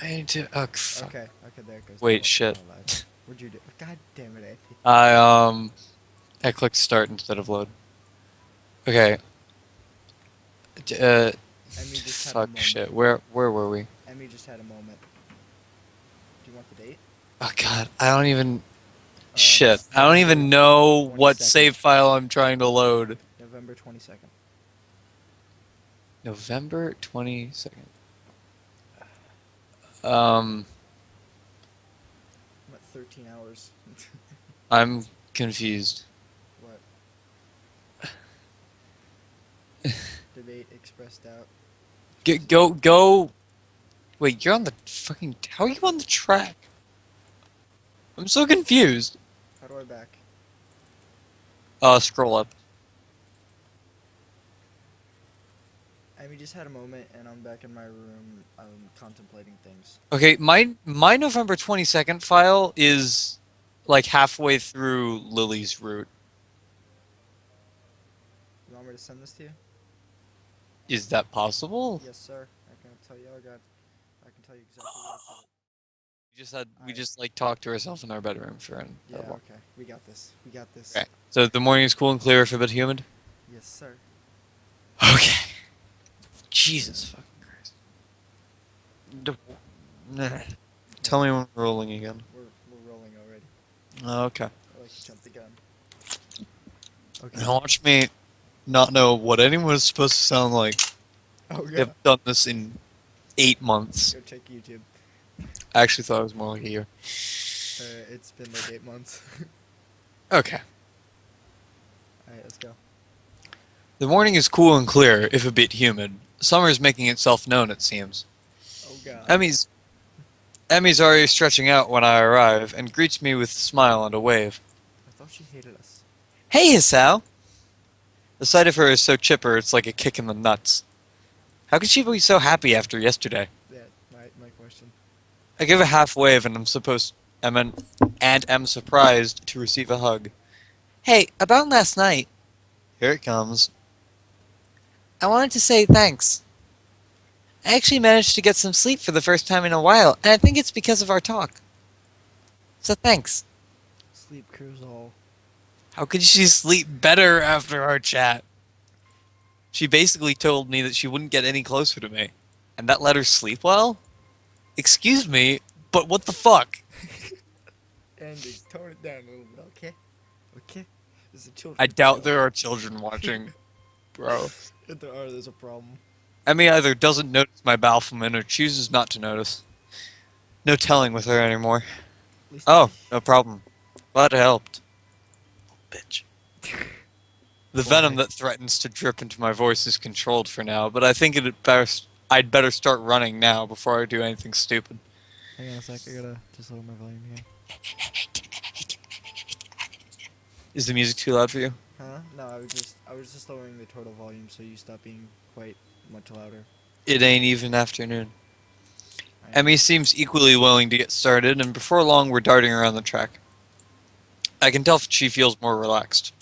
I need to. Oh, fuck. Okay, there it goes. Wait, shit. What'd you do? God damn it, Andy. I clicked start instead of load. Okay. Emmy just had a Fuck moment. shit. Where were we? Emmy just had a moment. Do you want the date? Oh god, I don't even. Shit. I don't even know what 22nd. save file I'm trying to load. November 22nd. November 22nd. I'm at 13 hours. I'm confused. What? Debate expressed out. Go. Wait, you're on the fucking. How are you on the track? I'm so confused. How do I back? Scroll up. Emmy just had a moment, and I'm back in my room. I'm contemplating things. Okay, my November 22nd file is like halfway through Lily's route. You want me to send this to you? Is that possible? Yes, sir. I can tell you. I can tell you exactly what it's at. We just like talked to ourselves in our bedroom for an. Yeah. Okay. We got this. We got this. Okay. So the morning is cool and clear if a bit humid. Yes, sir. Okay. Jesus fucking Christ. Tell me when we're rolling again. We're rolling already. Okay. I like to jump the gun. Okay. Now watch me not know what anyone is supposed to sound like. Oh yeah. I've done this in 8 months. Go check YouTube. I actually thought it was more like a year. It's been like 8 months. Okay. Alright, let's go. The morning is cool and clear, if a bit humid. Summer is making itself known, it seems. Oh god. Emmy's already stretching out when I arrive, and greets me with a smile and a wave. I thought she hated us. Hey, Sal! The sight of her is so chipper, it's like a kick in the nuts. How could she be so happy after yesterday? Yeah, my question. I give a half wave, and am surprised to receive a hug. Hey, about last night. Here it comes. I wanted to say thanks. I actually managed to get some sleep for the first time in a while, and I think it's because of our talk. So thanks. Sleep cruise all. How could she sleep better after our chat? She basically told me that she wouldn't get any closer to me. And that let her sleep well? Excuse me, but what the fuck? Andy, tone it down a little bit, okay? Okay? There's a children. I doubt there are children watching, bro. If there are, there's a problem. Emmy either doesn't notice my bafflement or chooses not to notice. No telling with her anymore. Oh, no problem. Glad it helped. Bitch. The venom that threatens to drip into my voice is controlled for now, but I think I'd better start running now before I do anything stupid. Hang on a sec, I gotta just lower my volume here. Is the music too loud for you? Huh? No, I was just lowering the total volume so you stop being quite much louder. It ain't even afternoon. Emmy seems equally willing to get started, and before long we're darting around the track. I can tell she feels more relaxed.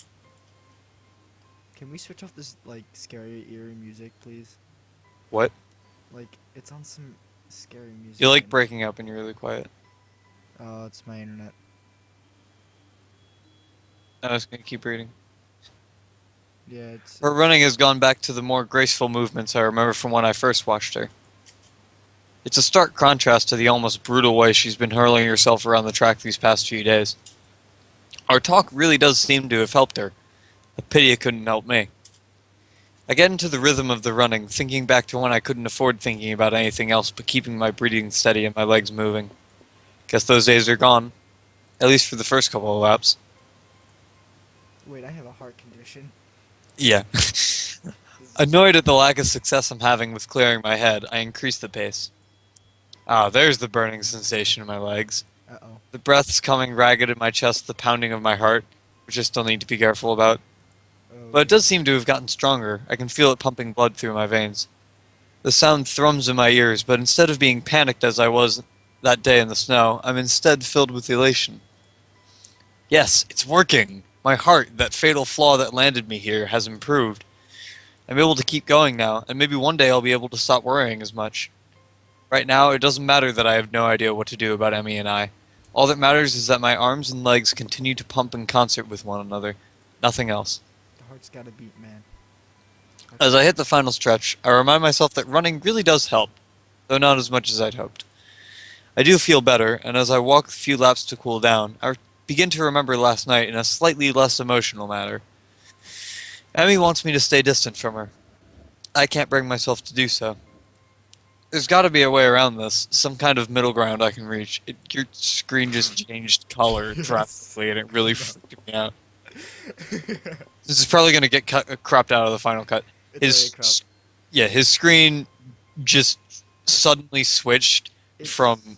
Can we switch off this, like, scary, eerie music, please? What? Like, it's on some scary music. You're like breaking up and you're really quiet. Oh, it's my internet. I was gonna keep reading. Yeah, it's... Her running has gone back to the more graceful movements I remember from when I first watched her. It's a stark contrast to the almost brutal way she's been hurling herself around the track these past few days. Our talk really does seem to have helped her. A pity it couldn't help me. I get into the rhythm of the running, thinking back to when I couldn't afford thinking about anything else but keeping my breathing steady and my legs moving. Guess those days are gone. At least for the first couple of laps. Wait, I have a heart condition. Yeah. Annoyed at the lack of success I'm having with clearing my head, I increase the pace. Ah, there's the burning sensation in my legs. Uh-oh. The breath's coming ragged in my chest, the pounding of my heart, which I still need to be careful about. But it does seem to have gotten stronger. I can feel it pumping blood through my veins. The sound thrums in my ears, but instead of being panicked as I was that day in the snow, I'm instead filled with elation. Yes, it's working! My heart, that fatal flaw that landed me here, has improved. I'm able to keep going now, and maybe one day I'll be able to stop worrying as much. Right now, it doesn't matter that I have no idea what to do about Emmy and I. All that matters is that my arms and legs continue to pump in concert with one another. Nothing else. The heart's gotta beat, man. As I hit the final stretch, I remind myself that running really does help, though not as much as I'd hoped. I do feel better, and as I walk a few laps to cool down, I begin to remember last night in a slightly less emotional manner. Emmy wants me to stay distant from her. I can't bring myself to do so. There's got to be a way around this, some kind of middle ground I can reach. Your screen just changed color drastically, and it really freaked me out. This is probably going to get cropped out of the final cut. His screen just suddenly switched from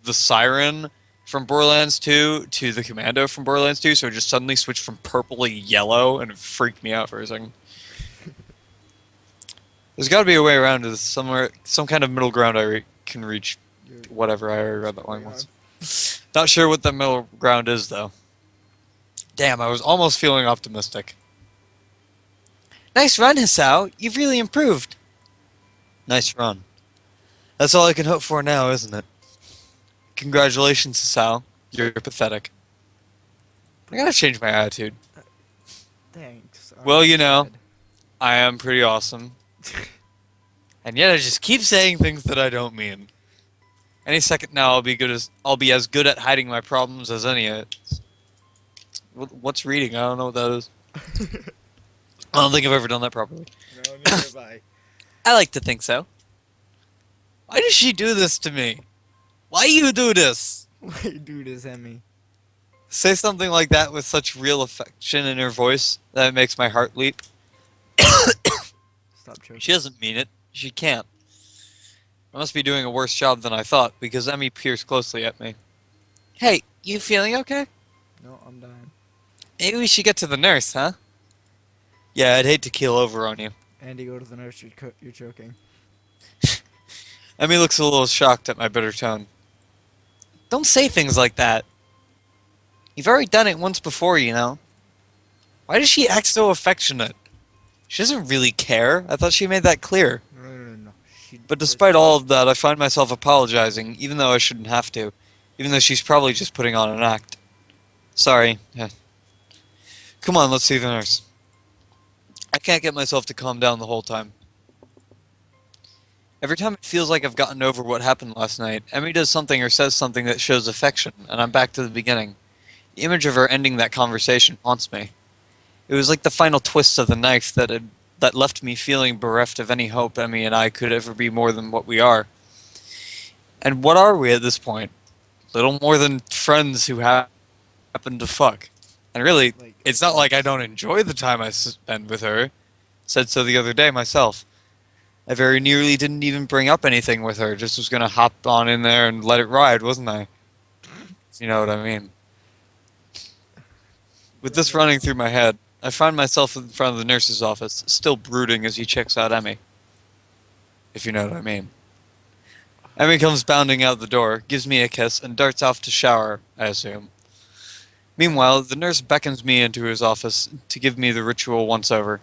the siren from Borderlands 2 to the commando from Borderlands 2, so it just suddenly switched from purple to yellow, and it freaked me out for a second. There's got to be a way around this somewhere, some kind of middle ground I can reach. Whatever, I already read that line once. Not sure what the middle ground is, though. Damn, I was almost feeling optimistic. Nice run, Hisao. You've really improved. Nice run. That's all I can hope for now, isn't it? Congratulations, Hisao. You're pathetic. I gotta change my attitude. Thanks. Well, you know, I am pretty awesome. And yet I just keep saying things that I don't mean. Any second now I'll be as good at hiding my problems as any of it. What's reading? I don't know what that is. I don't think I've ever done that properly. No, neither have I. I like to think so. Why does she do this to me? Why you do this? Why you do this, Emmy? Say something like that with such real affection in her voice that it makes my heart leap. Stop choking. She doesn't mean it. She can't. I must be doing a worse job than I thought, because Emmy peers closely at me. Hey, you feeling okay? No, I'm dying. Maybe we should get to the nurse, huh? Yeah, I'd hate to keel over on you. Andy, go to the nurse. You're choking. Emmy looks a little shocked at my bitter tone. Don't say things like that. You've already done it once before, you know. Why does she act so affectionate? She doesn't really care. I thought she made that clear. No. But despite all of that, I find myself apologizing, even though I shouldn't have to. Even though she's probably just putting on an act. Sorry. Come on, let's see the nurse. I can't get myself to calm down the whole time. Every time it feels like I've gotten over what happened last night, Emmy does something or says something that shows affection, and I'm back to the beginning. The image of her ending that conversation haunts me. It was like the final twist of the knife that left me feeling bereft of any hope Emmy and I could ever be more than what we are. And what are we at this point? Little more than friends who happen to fuck. And really, it's not like I don't enjoy the time I spend with her. Said so the other day myself. I very nearly didn't even bring up anything with her, just was gonna hop on in there and let it ride, wasn't I? You know what I mean. With this running through my head, I find myself in front of the nurse's office, still brooding as he checks out Emmy. If you know what I mean. Emmy comes bounding out the door, gives me a kiss, and darts off to shower, I assume. Meanwhile, the nurse beckons me into his office to give me the ritual once over.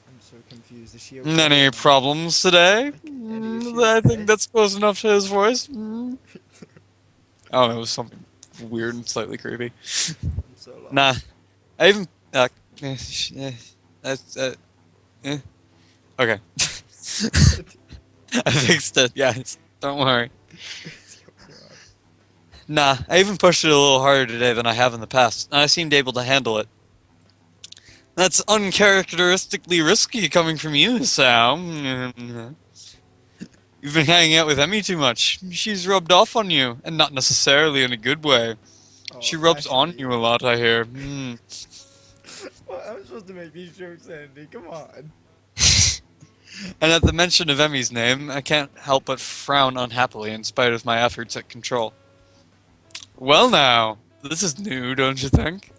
I'm so confused. Is she okay? Any problems today? I think okay? that's close enough to his voice. I don't know, it was something weird and slightly creepy. I'm so lost. Nah, I even... okay. I fixed it, yes. Don't worry. Nah, I even pushed it a little harder today than I have in the past, and I seemed able to handle it. That's uncharacteristically risky coming from you, Sam. You've been hanging out with Emmy too much. She's rubbed off on you, and not necessarily in a good way. She rubs on you a lot, I hear. Well, I'm supposed to make these jokes, Andy. Come on. And at the mention of Emmy's name, I can't help but frown unhappily in spite of my efforts at control. Well now, this is new, don't you think?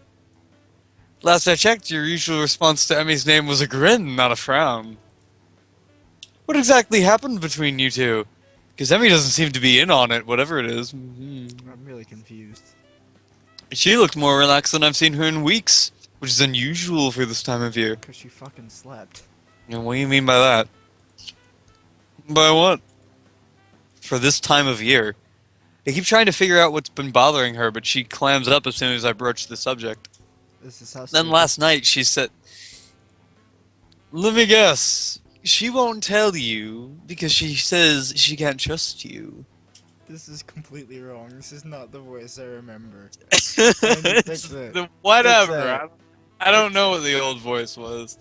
Last I checked, your usual response to Emmy's name was a grin, not a frown. What exactly happened between you two? Because Emmy doesn't seem to be in on it, whatever it is. I'm really confused. She looked more relaxed than I've seen her in weeks, which is unusual for this time of year. Because she fucking slept. And what do you mean by that? By what? for this time of year. I keep trying to figure out what's been bothering her, but she clams up as soon as I broach the subject. This is how Then stupid- last night she said, "Let me guess. She won't tell you because she says she can't trust you." This is completely wrong. This is not the voice I remember. It's fix it. whatever. Fix I don't know what the old voice was.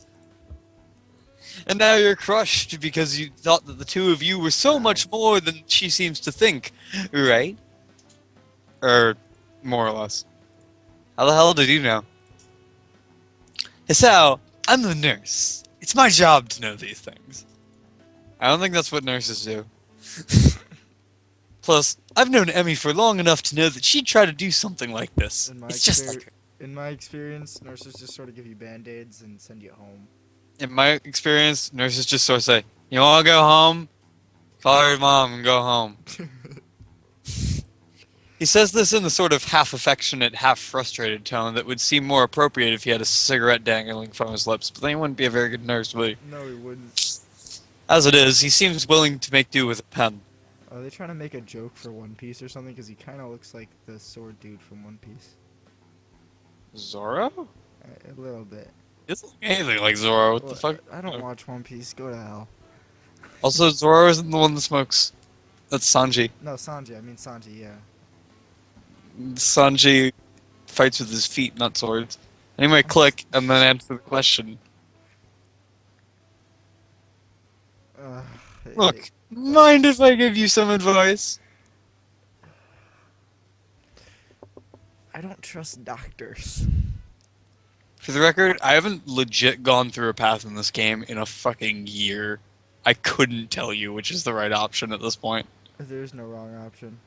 And now you're crushed because you thought that the two of you were so much more than she seems to think, right? Or more or less. How the hell did you know? So, I'm the nurse. It's my job to know these things. I don't think that's what nurses do. Plus, I've known Emmy for long enough to know that she'd try to do something like this. It's just like her. In my experience, nurses just sort of give you band-aids and send you home. In my experience, nurses just sort of say, "You want to go home? Call your mom and go home." He says this in the sort of half-affectionate, half-frustrated tone that would seem more appropriate if he had a cigarette dangling from his lips, but then he wouldn't be a very good nurse, would he? No, he wouldn't. As it is, he seems willing to make do with a pen. Are they trying to make a joke for One Piece or something? Because he kind of looks like the sword dude from One Piece. Zoro? A little bit. He doesn't look anything like Zoro. What Well, the fuck? I don't watch One Piece. Go to hell. Also, Zoro isn't the one that smokes. That's Sanji. No, Sanji. I mean Sanji, yeah. Sanji fights with his feet, not swords. Anyway, click and then answer the question. Look, mind if I give you some advice? I don't trust doctors. For the record, I haven't legit gone through a path in this game in a fucking year. I couldn't tell you which is the right option at this point. There's no wrong option.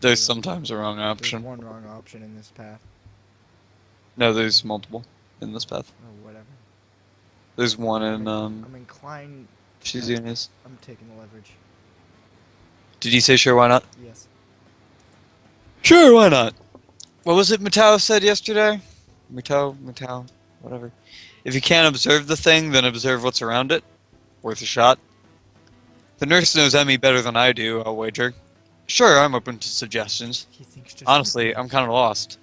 There's sometimes a wrong option. There's one wrong option in this path. No, there's multiple in this path. Oh, whatever. There's one in, I'm inclined. Shizuni's. I'm taking the leverage. Did you say sure, why not? Yes. Sure, why not? What was it Matao said yesterday? Matao, whatever. If you can't observe the thing, then observe what's around it. Worth a shot. The nurse knows Emmy better than I do, I'll wager. Sure, I'm open to suggestions. He thinks just Honestly, I'm kind of lost.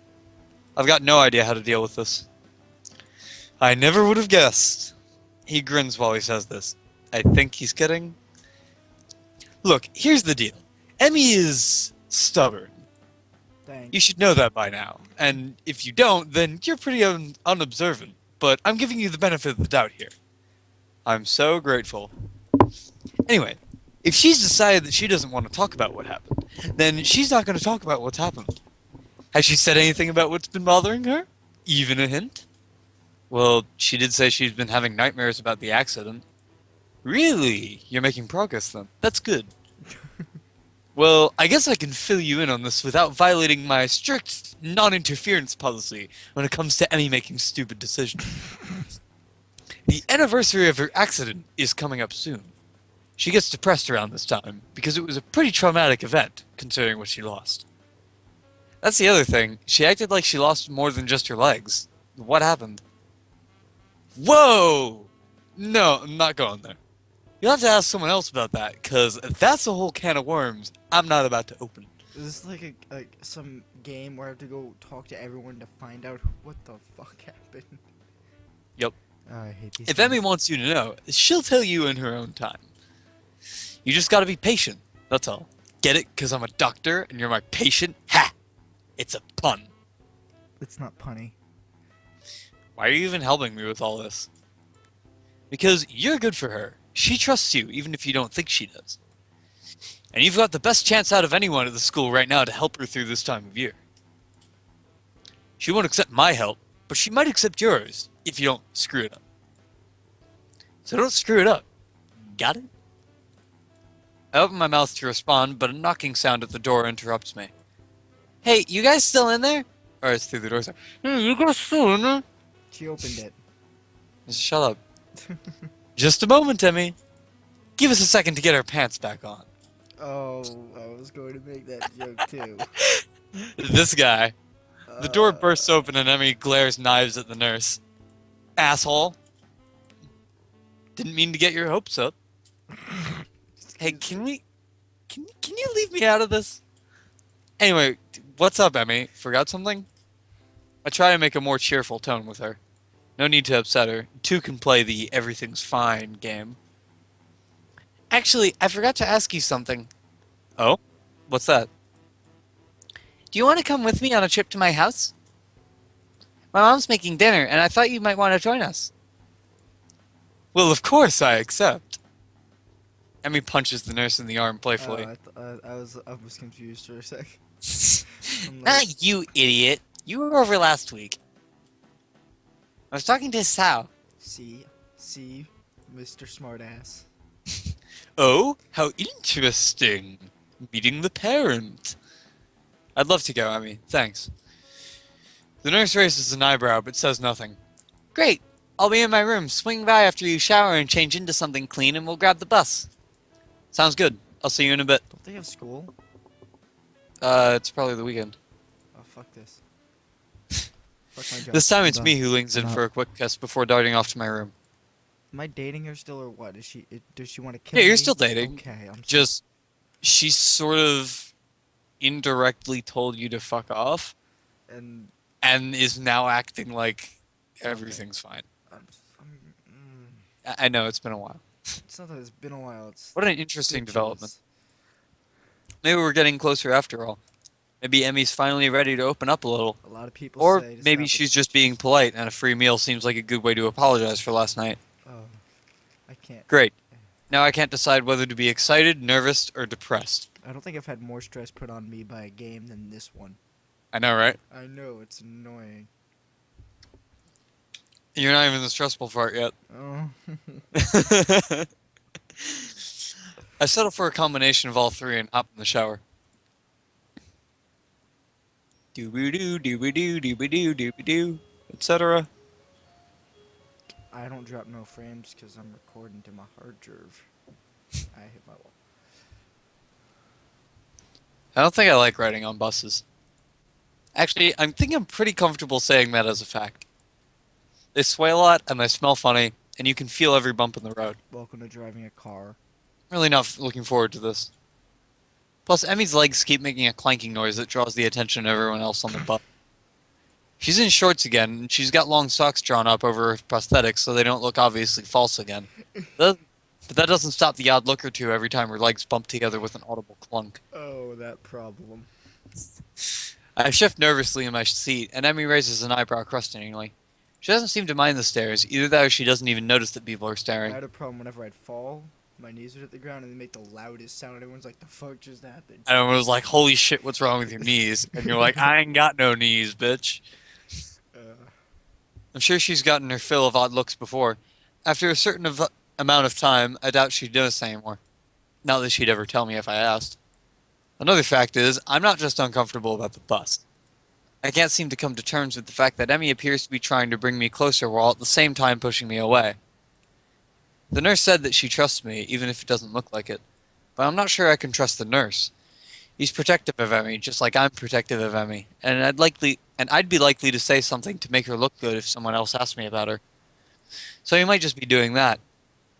I've got no idea how to deal with this. I never would have guessed. He grins while he says this. I think he's kidding. Look, here's the deal. Emmy is stubborn. Thanks. You should know that by now. And if you don't, then you're pretty unobservant. But I'm giving you the benefit of the doubt here. I'm so grateful. Anyway, if she's decided that she doesn't want to talk about what happened, then she's not going to talk about what's happened. Has she said anything about what's been bothering her? Even a hint? Well, she did say she's been having nightmares about the accident. Really? You're making progress then. That's good. Well, I guess I can fill you in on this without violating my strict non-interference policy when it comes to Emmy making stupid decisions. The anniversary of her accident is coming up soon. She gets depressed around this time because it was a pretty traumatic event, considering what she lost. That's the other thing. She acted like she lost more than just her legs. What happened? Whoa! No, I'm not going there. You'll have to ask someone else about that, because that's a whole can of worms I'm not about to open. Is this like some game where I have to go talk to everyone to find out what the fuck happened? Yep. I hate these If games. Emmy wants you to know, she'll tell you in her own time. You just gotta be patient, that's all. Get it? Because I'm a doctor and you're my patient? Ha! It's a pun. It's not punny. Why are you even helping me with all this? Because you're good for her. She trusts you, even if you don't think she does. And you've got the best chance out of anyone at the school right now to help her through this time of year. She won't accept my help, but she might accept yours, if you don't screw it up. So don't screw it up. Got it? I open my mouth to respond, but a knocking sound at the door interrupts me. Hey, you guys still in there? Or it's through the door. Hey, you guys still in there? She opened it. Just shut up. Just a moment, Emmy. Give us a second to get our pants back on. Oh, I was going to make that joke too. This guy. The door bursts open and Emmy glares knives at the nurse. Asshole. Didn't mean to get your hopes up. Hey, can you leave me out of this? Anyway, what's up, Emmy? Forgot something? I try to make a more cheerful tone with her. No need to upset her. Two can play the everything's fine game. Actually, I forgot to ask you something. Oh? What's that? Do you want to come with me on a trip to my house? My mom's making dinner, and I thought you might want to join us. Well, of course I accept. Emmy punches the nurse in the arm playfully. I was confused for a sec. I'm Ah, like, you idiot. You were over last week. I was talking to Sal. see, Mr. Smartass. Oh, how interesting. Meeting the parent. I'd love to go, Emmy. Thanks. The nurse raises an eyebrow, but says nothing. Great. I'll be in my room. Swing by after you shower and change into something clean, and we'll grab the bus. Sounds good. I'll see you in a bit. Don't they have school? It's probably the weekend. Oh, fuck this. Fuck my job. This time I'm it's done. me who leans in I'm for a quick kiss before darting off to my room. Am I dating her still or what? Does she want to kill me? Yeah, you're still dating. Okay, I'm Just, she sort of indirectly told you to fuck off, and and is now acting like everything's fine. I'm I know, it's been a while. it's not that it's been a while. It's What an interesting ridiculous. development. Maybe we're getting closer after all. Maybe Emmy's finally ready to open up a little. A lot of people Or say to maybe stop she's with- just being polite and a free meal seems like a good way to apologize for last night. Oh, I can't. Great. Now I can't decide whether to be excited, nervous, or depressed. I don't think I've had more stress put on me by a game than this one. I know, right? I know, it's annoying. You're not even the stressful part yet. Oh. I settle for a combination of all three and hop in the shower. Doo-ba-doo, doo-ba-doo, doo-ba-doo, doo-ba-doo, etc. I don't drop no frames because I'm recording to my hard drive. I hit my wall. I don't think I like riding on buses. Actually, I think I'm pretty comfortable saying that as a fact. They sway a lot, and they smell funny, and you can feel every bump in the road. Welcome to driving a car. Really not looking forward to this. Plus, Emmy's legs keep making a clanking noise that draws the attention of everyone else on the bus. She's in shorts again, and she's got long socks drawn up over her prosthetics so they don't look obviously false again. But that doesn't stop the odd look or two every time her legs bump together with an audible clunk. Oh, that problem. I shift nervously in my seat, and Emmy raises an eyebrow questioningly. She doesn't seem to mind the stares, either that or she doesn't even notice that people are I staring. had a problem whenever I'd fall, my knees would hit the ground and they make the loudest sound and everyone's like, the fuck just happened? And everyone was like, holy shit, what's wrong with your knees? And you're like, I ain't got no knees, bitch. I'm sure she's gotten her fill of odd looks before. After a certain amount of time, I doubt she'd notice anymore. Not that she'd ever tell me if I asked. Another fact is, I'm not just uncomfortable about the bus. I can't seem to come to terms with the fact that Emmy appears to be trying to bring me closer while at the same time pushing me away. The nurse said that she trusts me, even if it doesn't look like it. But I'm not sure I can trust the nurse. He's protective of Emmy, just like I'm protective of Emmy, and I'd be likely to say something to make her look good if someone else asked me about her. So he might just be doing that.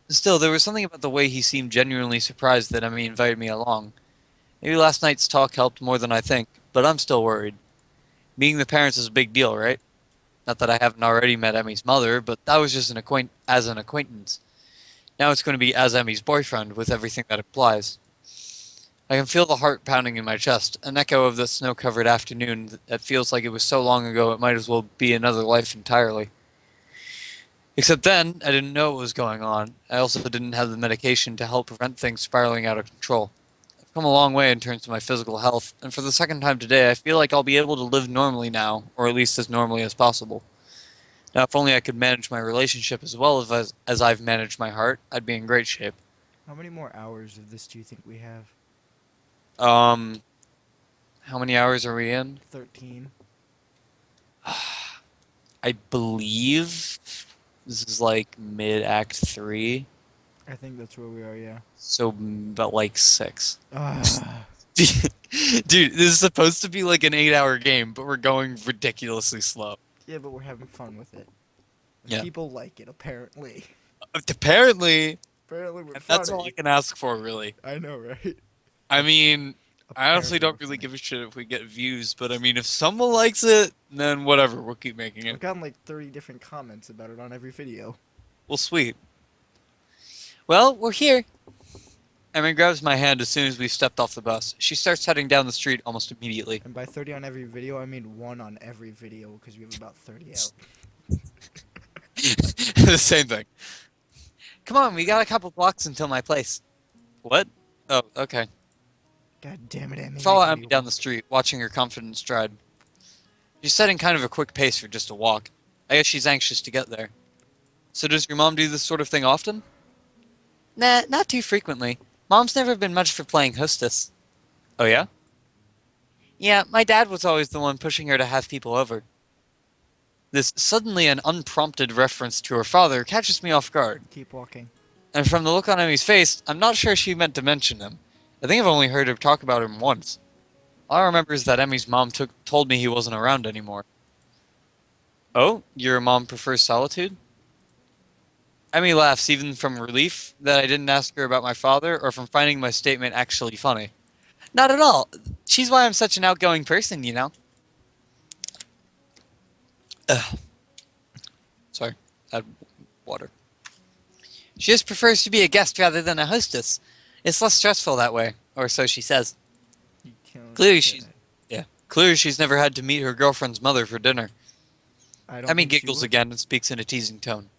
Still, there was something about the way he seemed genuinely surprised that Emmy invited me along. Maybe last night's talk helped more than I think, but I'm still worried. Meeting the parents is a big deal, right? Not that I haven't already met Emmy's mother, but that was just as an acquaintance. Now it's going to be as Emmy's boyfriend, with everything that implies. I can feel the heart pounding in my chest, an echo of the snow-covered afternoon that feels like it was so long ago it might as well be another life entirely. Except then, I didn't know what was going on. I also didn't have the medication to help prevent things spiraling out of control. I've come a long way in terms of my physical health, and for the second time today I feel like I'll be able to live normally now, or at least as normally as possible. Now, if only I could manage my relationship as well as I've managed my heart, I'd be in great shape. How many more hours of this do you think we have? How many hours are we in? 13. I believe this is like mid-act 3, I think that's where we are, yeah. so about like 6. Ah. Dude, this is supposed to be like an 8-hour game, but we're going ridiculously slow. Yeah, but we're having fun with it. Yeah. People like it, apparently. Apparently, Apparently we're That's all I funny. can ask for, really. I know, right? I mean, I honestly Apparently don't we're really funny. give a shit if we get views, but I mean, if someone likes it, then whatever, we'll keep making I've it. gotten like 30 different comments about it on every video. Well, sweet. Well, we're here. Emma grabs my hand as soon as we've stepped off the bus. She starts heading down the street almost immediately. And by 30 on every video, I mean 1 on every video because we have about 30 out. The same thing. Come on, we got a couple blocks until my place. What? Oh, okay. God damn it, Emmy. Follow making Emmy me down the walk. street, watching her confident stride. She's setting kind of a quick pace for just a walk. I guess she's anxious to get there. So does your mom do this sort of thing often? Nah, not too frequently. Mom's never been much for playing hostess. Oh yeah? Yeah, my dad was always the one pushing her to have people over. This suddenly and unprompted reference to her father catches me off guard. Keep walking. And from the look on Emmy's face, I'm not sure she meant to mention him. I think I've only heard her talk about him once. All I remember is that Emmy's mom told me he wasn't around anymore. Oh, your mom prefers solitude? Emmy laughs, even from relief that I didn't ask her about my father, or from finding my statement actually funny. Not at all. She's why I'm such an outgoing person, you know? Ugh. Sorry, add water. She just prefers to be a guest rather than a hostess. It's less stressful that way, or so she says. You can't Clearly say that. Clearly she's never had to meet her girlfriend's mother for dinner. I don't Emmy think she giggles would. again and speaks in a teasing tone.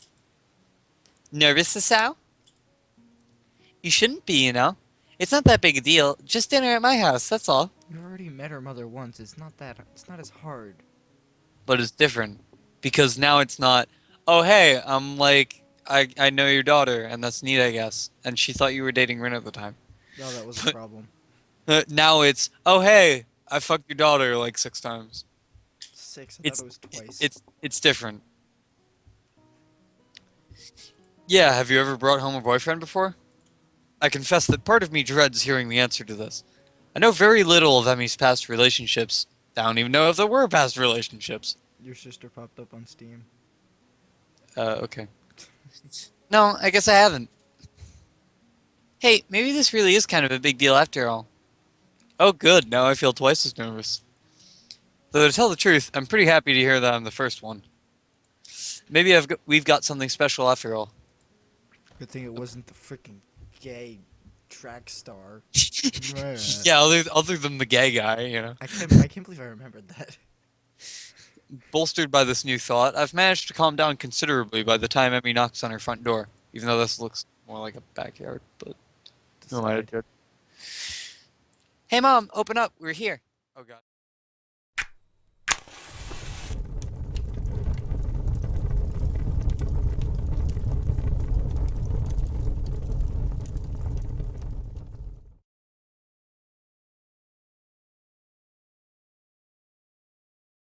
Nervous, Sasao? You shouldn't be, you know. It's not that big a deal. Just dinner at my house, that's all. You already met her mother once. It's not as hard. But it's different. Because now it's not, oh hey, I'm like, I know your daughter, and that's neat, I guess. And she thought you were dating Rin at the time. No, that was a problem. Now it's, oh hey, I fucked your daughter like 6 times. 6. I thought it was twice. It's different. Yeah, have you ever brought home a boyfriend before? I confess that part of me dreads hearing the answer to this. I know very little of Emmy's past relationships. I don't even know if there were past relationships. Your sister popped up on Steam. Okay. No, I guess I haven't. Hey, maybe this really is kind of a big deal after all. Oh good, now I feel twice as nervous. Though to tell the truth, I'm pretty happy to hear that I'm the first one. Maybe we've got something special after all. Good thing it wasn't the freaking gay track star. Yeah, other than the gay guy, you know. I can't believe I remembered that. Bolstered by this new thought, I've managed to calm down considerably by the time Emmy knocks on her front door. Even though this looks more like a backyard, but no matter. Hey mom, open up, we're here. Oh god.